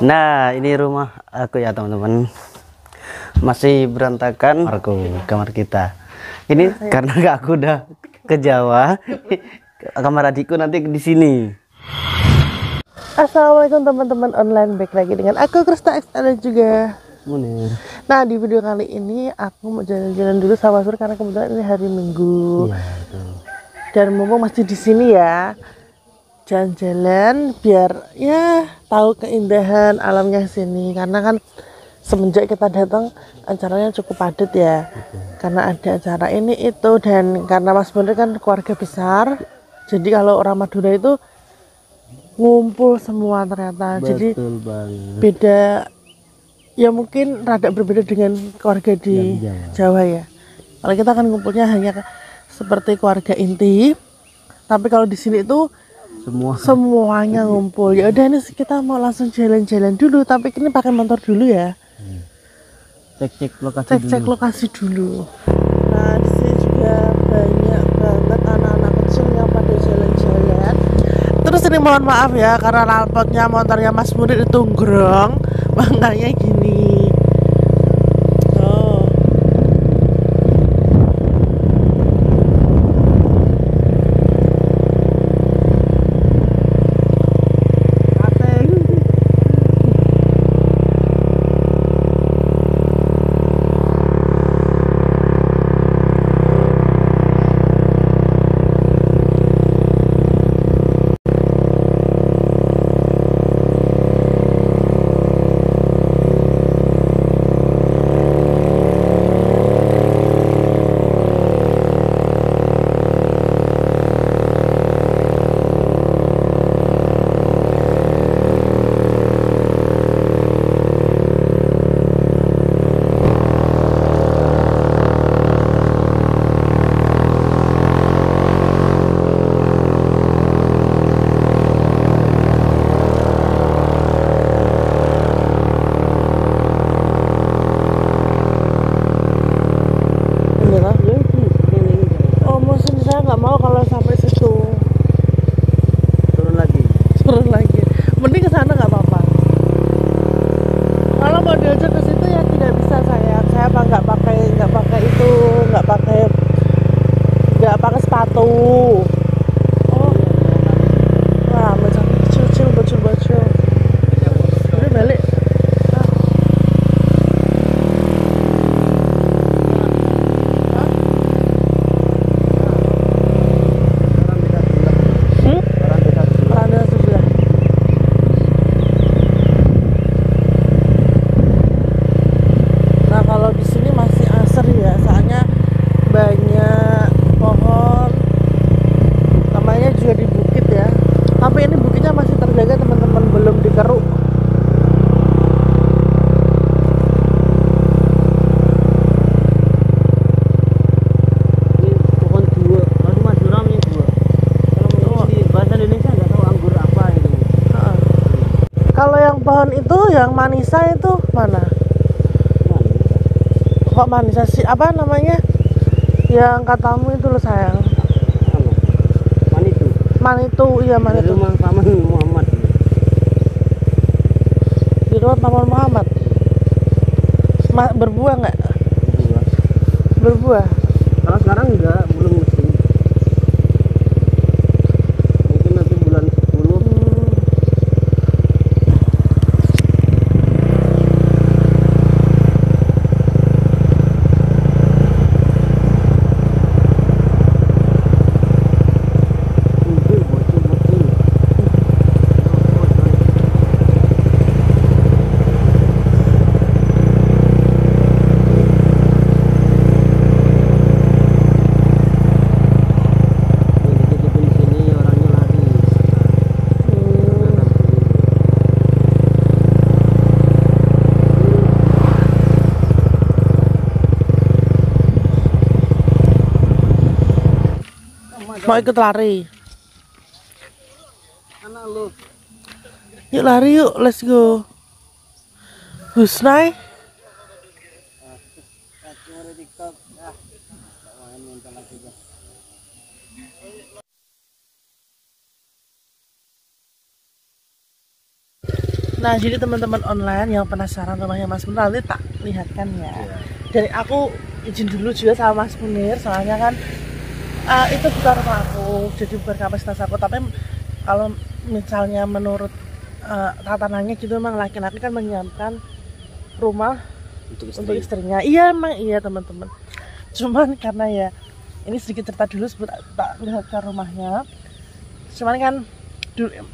Nah, ini rumah aku ya teman-teman. Masih berantakan kamar kita. Ini karena aku udah ke Jawa. Kamar adikku nanti di sini. Assalamualaikum teman-teman online, back lagi dengan aku Krista XL juga Munir. Nah, di video kali ini aku mau jalan-jalan dulu sama Sur karena kebetulan ini hari Minggu. Iya, betul. Dan mumpung masih di sini ya, jalan-jalan biar ya tahu keindahan alamnya sini. Karena kan semenjak kita datang acaranya cukup padat ya. Karena ada acara ini itu, dan karena Mas Munir kan keluarga besar. Jadi kalau orang Madura itu ngumpul semua ternyata. Jadi Betul banget. beda ya, mungkin rada berbeda dengan keluarga di Jawa ya. Kalau kita kan ngumpulnya hanya seperti keluarga inti, tapi kalau di sini itu semuanya ngumpul. Ya udah, ini kita mau langsung jalan-jalan dulu, tapi ini pakai motor dulu ya. Cek lokasi dulu. Nah, di sini juga banyak banget anak-anak kecil yang pada jalan-jalan. Terus ini mohon maaf ya, karena lalpotnya motornya Mas Munir itu nggrong, makanya gini. Oh. Turun lagi, mending ke sana nggak apa-apa. Kalau mau diajak ke situ ya tidak bisa saya nggak pakai sepatu. Oh, wah, macam kecil bocil. Udah balik. Pohon itu yang manisa itu mana? Kok manisa sih? Apa namanya? Yang katamu itu loh sayang. Manitu, iya Manitu. Di rumah Paman Muhammad. Di rumah Paman Muhammad. Berbuah nggak? Berbuah. Kalau sekarang enggak, belum musim. Mungkin nanti bulan 10. Mau ikut lari? Anak lu. Yuk lari yuk, let's go. Husnai. Nah, jadi teman-teman online yang penasaran rumahnya Mas Munir nanti tak lihatkan ya. Dari aku izin dulu juga sama Mas Munir, soalnya kan itu bukan rumah aku, jadi bukan kapasitas aku. Tapi kalau misalnya menurut tatanannya gitu, memang laki-laki kan menyiapkan rumah untuk istrinya. Iya, emang iya teman-teman. Cuman karena ya ini sedikit cerita dulu sebelum tak lihatkan rumahnya. Cuman kan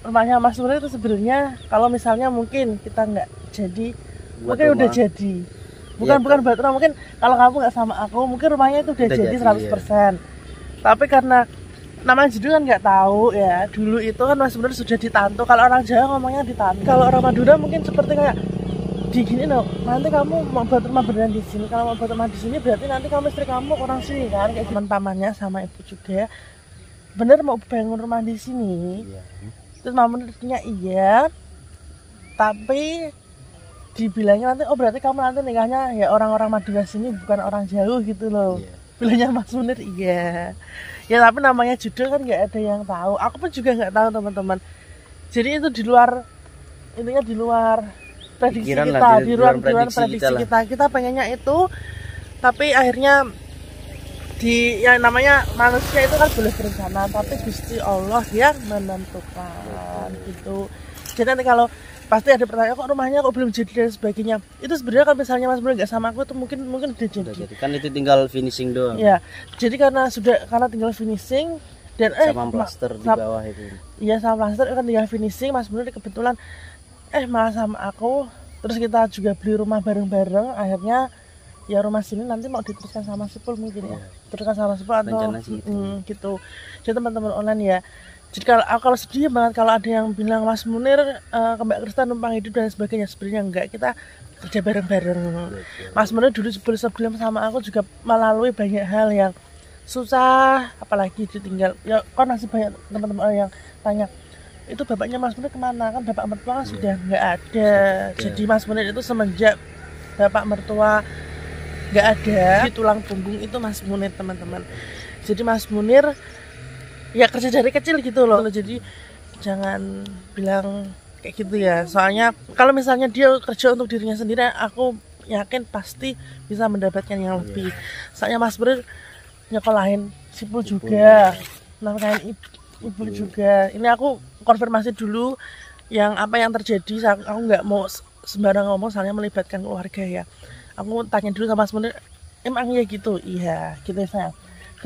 rumahnya Mas Munir itu sebenarnya kalau misalnya mungkin kita nggak jadi, mungkin udah jadi. Bukan buat rumah, mungkin kalau kamu nggak sama aku, mungkin rumahnya itu udah jadi 100%. Tapi karena namanya judul kan nggak tahu ya. Dulu itu kan Mas Munir sudah ditantu. Kalau orang Jawa ngomongnya ditantu. Kalau orang Madura mungkin seperti kayak di gini loh. Nanti kamu mau buat rumah beneran di sini. Kalau mau buat rumah di sini berarti nanti kamu istri kamu orang sini kan. Kayak teman pamannya sama ibu juga. Bener mau bangun rumah di sini. Terus Mas Munirnya iya. Tapi dibilangnya nanti berarti kamu nanti nikahnya ya orang-orang Madura sini bukan orang jauh gitu loh. Bilangnya Mas Munir iya. Ya tapi namanya judul kan nggak ada yang tahu. Aku pun juga nggak tahu teman-teman. Jadi itu di luar, intinya di luar prediksi pikiran kita, di luar prediksi kita. Kita pengennya itu, tapi akhirnya yang namanya manusia itu kan boleh berencana, tapi Gusti Allah yang menentukan gitu. Jadi nanti kalau pasti ada pertanyaan, kok rumahnya kok belum jadi dan sebagainya. Itu sebenarnya kalau misalnya Mas Munir nggak sama aku itu mungkin udah jadi. Kan itu tinggal finishing doang. Ya, jadi karena tinggal finishing dan sama plaster di bawah itu. Iya, sama plaster kan tinggal finishing. Mas Munir kebetulan malah sama aku. Terus kita juga beli rumah bareng-bareng. Akhirnya ya rumah sini nanti mau diteruskan sama Sipul mungkin ya. Teruskan sama Sipul atau gitu. Jadi teman-teman online ya. Jadi kalau sedih banget kalau ada yang bilang Mas Munir ke Mbak Kristen numpang hidup dan sebagainya, sebenarnya enggak, kita kerja bareng-bareng. Mas Munir dulu sebelum sama aku juga melalui banyak hal yang susah, apalagi ditinggal. Ya kan masih banyak teman-teman yang tanya, itu bapaknya Mas Munir kemana? Kan bapak mertua kan sudah nggak ada. Jadi Mas Munir itu semenjak bapak mertua nggak ada, di tulang punggung itu Mas Munir teman-teman. Jadi Mas Munir ya kerja dari kecil gitu loh. Jadi jangan bilang kayak gitu ya. Soalnya kalau misalnya dia kerja untuk dirinya sendiri, aku yakin pasti bisa mendapatkan yang lebih. Soalnya Mas Munir nyekolahin Sipul juga, nafkahin ibu juga. Ini aku konfirmasi dulu apa yang terjadi. Aku nggak mau sembarang ngomong soalnya melibatkan keluarga ya. Aku tanya dulu sama Mas Munir, emang ya gitu? Iya gitu ya sayang.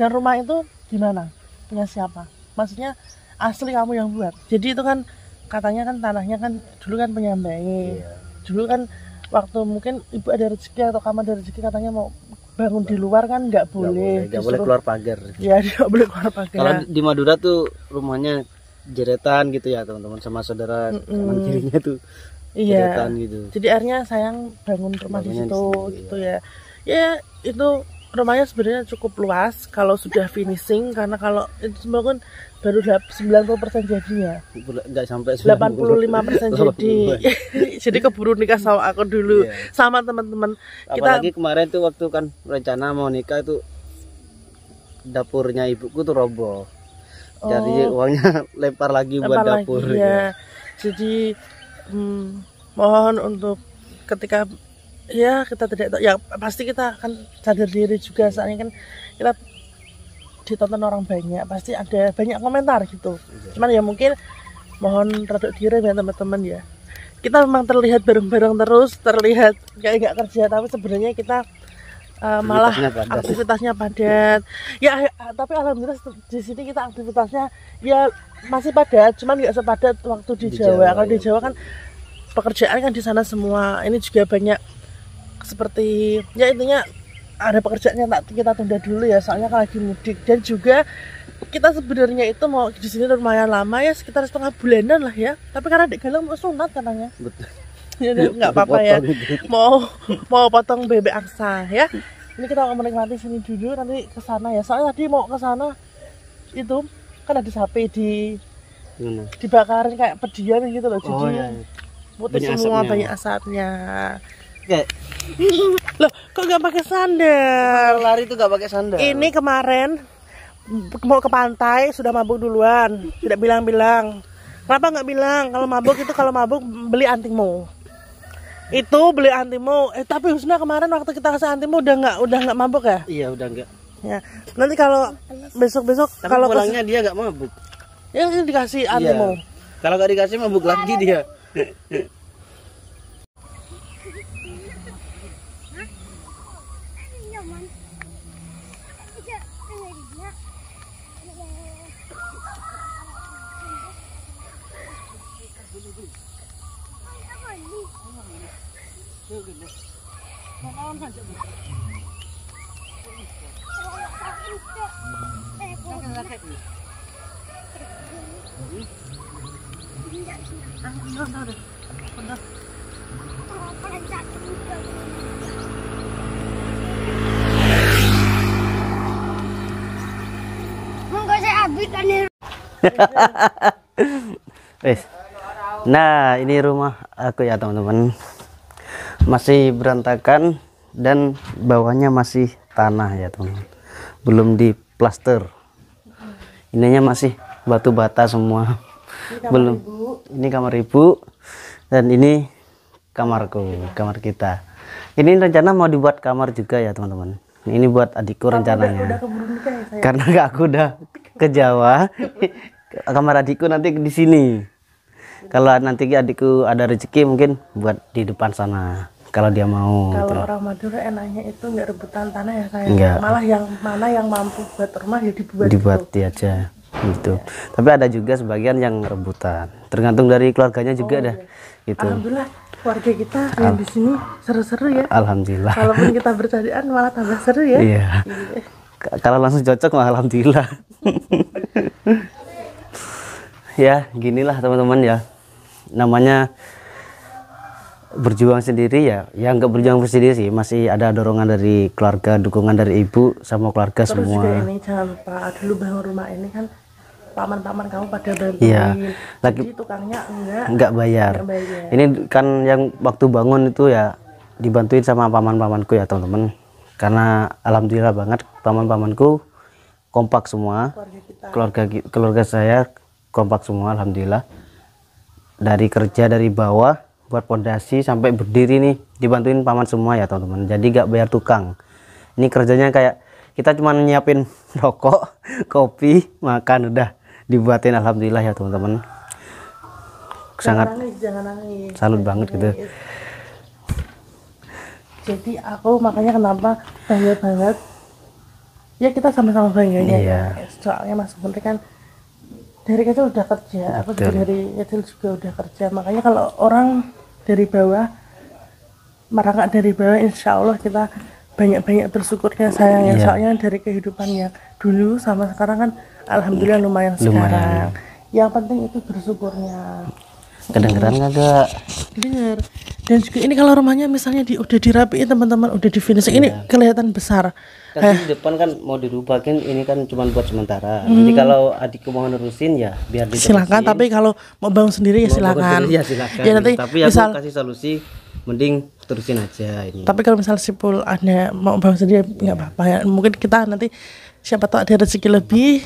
Dan rumah itu gimana? Punya siapa? Maksudnya asli kamu yang buat. Jadi itu kan katanya kan tanahnya kan dulu kan penyambangi. Dulu kan waktu mungkin ibu ada rezeki atau kamu ada rezeki, katanya mau bangun di luar kan nggak boleh. Nggak boleh keluar pagar. Ya nggak boleh keluar pagar. Kalau di Madura tuh rumahnya jeretan gitu ya teman-teman, sama saudara kanan kirinya tuh jeretan gitu. Jadi akhirnya sayang bangun rumah di situ gitu ya. Ya itu rumahnya sebenarnya cukup luas kalau sudah finishing, karena kalau itu semua kan baru 90% jadinya, nggak sampai 85% jadi. Jadi keburu nikah sama aku dulu, sama teman-teman kita. Apalagi kemarin tuh waktu kan rencana mau nikah itu dapurnya ibuku tuh roboh. Jadi uangnya lempar lagi buat dapur ya. Jadi mohon untuk ketika ya kita tidak tahu ya, pasti kita akan sadar diri juga, soalnya kan kita ditonton orang banyak, pasti ada banyak komentar gitu. Cuman ya mungkin mohon reduk diri ya teman-teman ya. Kita memang terlihat bareng-bareng terus, terlihat kayak nggak kerja, tapi sebenarnya kita malah aktivitasnya padat. Ya tapi alhamdulillah di sini kita aktivitasnya ya masih padat, cuman nggak sepadat waktu di Jawa. Kalau di Jawa kan pekerjaan kan di sana semua. Ini juga banyak seperti ya intinya ada pekerjaannya kita tunda dulu ya, soalnya kan lagi mudik. Dan juga kita sebenarnya itu mau di sini lumayan lama ya, sekitar setengah bulanan lah ya. Tapi karena adik Galang mau sunat katanya. Betul. Ya nggak apa-apa ya. Mau potong bebek angsa ya. Ini kita mau menikmati sini dulu, nanti ke sana ya. Soalnya tadi mau ke sana itu kan ada sapi dibakarin kayak pedian gitu loh. Jadi putih semua, banyak asapnya. Oke. Loh, kok nggak pakai sandal? Lari tuh nggak pakai sandal. Ini kemarin mau ke pantai sudah mabuk duluan, tidak bilang-bilang. Kenapa nggak bilang kalau mabuk beli antimo. Itu beli antimo. Tapi Husna kemarin waktu kita kasih antimo udah nggak mabuk ya? Iya udah enggak. Ya. Nanti kalau besok Kalau pulangnya dia nggak mabuk. Ya ini dikasih antimo. Iya. Kalau nggak dikasih mabuk lagi dia. Nah ini rumah aku ya teman-teman, masih berantakan dan bawahnya masih tanah ya teman-teman, belum diplaster. Ininya masih batu bata semua. Belum. Ini kamar ibu dan ini kamarku, kamar kita. Ini rencana mau dibuat kamar juga ya teman-teman. Ini buat adikku rencananya. Karena aku udah ke Jawa, kamar adikku nanti di sini. Kalau nanti adikku ada rezeki mungkin buat di depan sana. Kalau dia mau. Kalau gitu. orang Madura enaknya itu nggak rebutan tanah ya kayak. Enggak. Malah yang mana yang mampu buat rumah ya dibuat aja gitu. Tapi ada juga sebagian yang rebutan. Tergantung dari keluarganya juga dah. Gitu. Alhamdulillah keluarga kita yang di sini seru-seru ya. Alhamdulillah. Walaupun kita bercandaan malah tambah seru ya. Iya. Kalau langsung cocok mah alhamdulillah. Ya, ginilah teman-teman ya. Namanya berjuang sendiri ya. Ya nggak berjuang sendiri sih, masih ada dorongan dari keluarga, dukungan dari ibu sama keluarga. Terus semua. Juga ini jangan lupa dulu bangun rumah ini kan paman-paman kamu pada bantuin. Iya. Lagi jadi tukangnya enggak bayar. Ini kan yang waktu bangun itu ya dibantuin sama paman-pamanku ya teman-teman. Karena alhamdulillah banget paman-pamanku kompak semua. Keluarga saya kompak semua alhamdulillah. Dari kerja dari bawah buat pondasi sampai berdiri nih dibantuin paman semua ya teman-teman. Jadi gak bayar tukang. Ini kerjanya kayak kita cuma nyiapin rokok, kopi, makan udah dibuatin alhamdulillah ya teman-teman. Sangat jangan nangis. Salut banget gitu. Jadi aku makanya kenapa bangga banget. Ya kita sama-sama bangganya. Iya. Soalnya Mas Menteri kan dari kecil udah kerja, aku juga dari kecil juga udah kerja. Makanya kalau orang dari bawah merangkak dari bawah, insya Allah kita banyak-banyak bersyukurnya sayang ya. Soalnya dari kehidupan yang dulu sama sekarang kan alhamdulillah lumayan sekarang. Yang penting itu bersyukurnya. Kedengeran kagak? Dengar. Dan juga ini kalau rumahnya misalnya udah dirapiin teman-teman, udah di finish, ini kelihatan besar. Tapi di depan kan mau dirubahin, ini kan cuma buat sementara. Nanti kalau adikku mau nerusin ya biar diterusin. Silakan, tapi kalau mau bangun sendiri ya silakan. Ya silakan. Ya nanti tapi aku kasih solusi, mending terusin aja ini. Tapi kalau misal Sipul ada mau bangun sendiri nggak apa-apa ya. Mungkin kita nanti siapa tahu ada rezeki lebih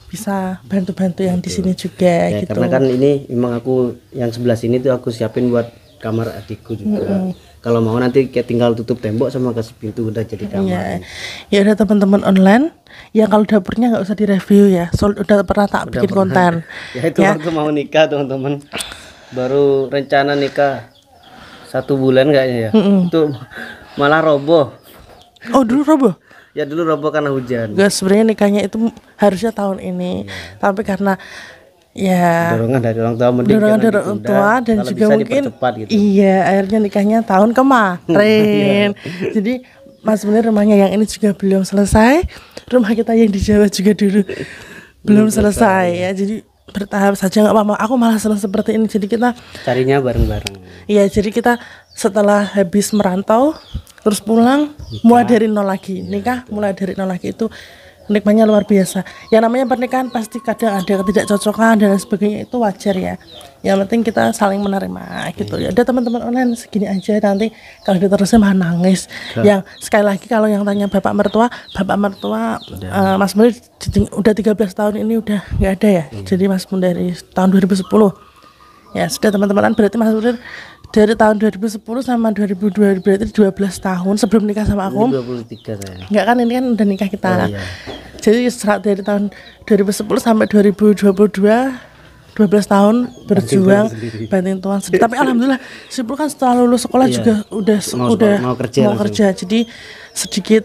bisa bantu-bantu yang di sini juga ya, gitu. Karena kan ini memang aku yang sebelah sini tuh aku siapin buat kamar adikku juga. Kalau mau nanti kayak tinggal tutup tembok sama kasih pintu udah jadi kamar. Ya udah teman-teman online yang kalau dapurnya nggak usah direview ya. Udah pernah tak bikin konten. Ya itu waktu mau nikah teman-teman. Baru rencana nikah 1 bulan kayaknya ya. Itu malah roboh. Oh dulu roboh? Ya dulu roboh karena hujan. Gak, sebenarnya nikahnya itu harusnya tahun ini, tapi karena ya dorongan dari orang tua, dorongan dari orang tua dan juga mungkin gitu. Iya akhirnya nikahnya tahun kemarin. Jadi Mas sebenarnya rumahnya yang ini juga belum selesai, rumah kita yang di Jawa juga dulu belum selesai ya. Jadi bertahap saja nggak apa-apa. Aku malah senang seperti ini. Jadi kita carinya bareng-bareng. Iya, jadi kita setelah habis merantau terus pulang mulai dari nol lagi. Nikah mulai dari nol lagi itu nikmatnya luar biasa. Yang namanya pernikahan pasti kadang ada ketidakcocokan dan lain sebagainya, itu wajar ya. Yang penting kita saling menerima gitu ya. Ada teman-teman online segini aja, nanti kalau diterusin malah nangis. Yang sekali lagi kalau yang tanya bapak mertua Mas Munir udah 13 tahun ini udah nggak ada ya. Jadi Mas Munir dari tahun 2010 ya sudah teman-teman, berarti Mas Munir dari tahun 2010 sama 2002 berarti 12 tahun sebelum nikah sama aku. 23 saya. Enggak kan, ini kan udah nikah kita. Oh, iya. Jadi dari tahun 2010 sampai 2022 12 tahun berjuang banting tulang sendiri. Tapi alhamdulillah Sipul kan setelah lulus sekolah juga udah mau kerja. Jadi sedikit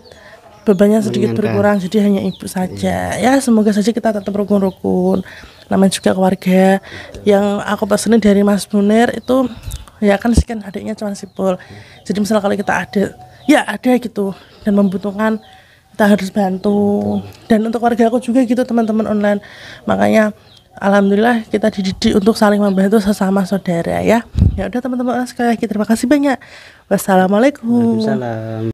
bebannya sedikit berkurang, jadi hanya ibu saja. Ya semoga saja kita tetap rukun-rukun. Namanya juga keluarga. Yang aku pesenin dari Mas Munir itu ya kan sekian adiknya cuma Sipul. Jadi misalnya kalau kita ada gitu dan membutuhkan, kita harus bantu. Dan untuk keluarga aku juga gitu teman-teman online. Makanya alhamdulillah kita dididik untuk saling membantu sesama saudara ya. Ya udah teman-teman sekali lagi terima kasih banyak. Wassalamualaikum. Waalaikumsalam.